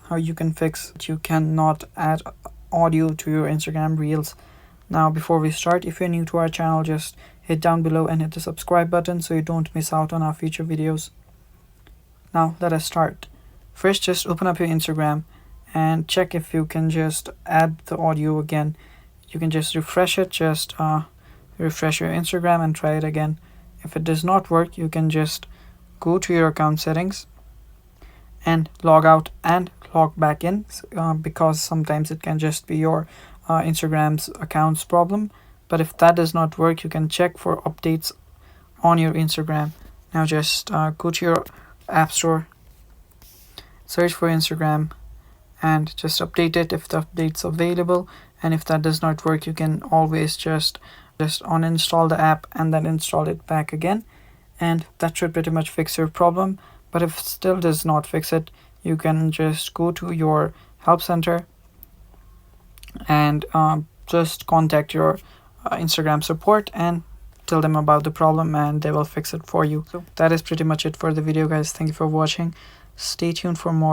how you can fix that you cannot add audio to your Instagram reels. Now before we start, if you're new to our channel, just hit down below and hit the subscribe button so you don't miss out on our future videos. Now let us start. First, just open up your Instagram and check if you can just add the audio again. You can just refresh it, just refresh your Instagram and try it again. If it does not work, you can just go to your account settings and log out and log back in, because sometimes it can just be your Instagram's account's problem. But if that does not work, you can check for updates on your Instagram. Now just go to your app store, search for Instagram, and just update it if the update's available. And if that does not work, you can always just uninstall the app and then install it back again, and that should pretty much fix your problem. But if it still does not fix it, you can just go to your help center and just contact your Instagram support and tell them about the problem, and they will fix it for you. So that is pretty much it for the video, guys. Thank you for watching. Stay tuned for more.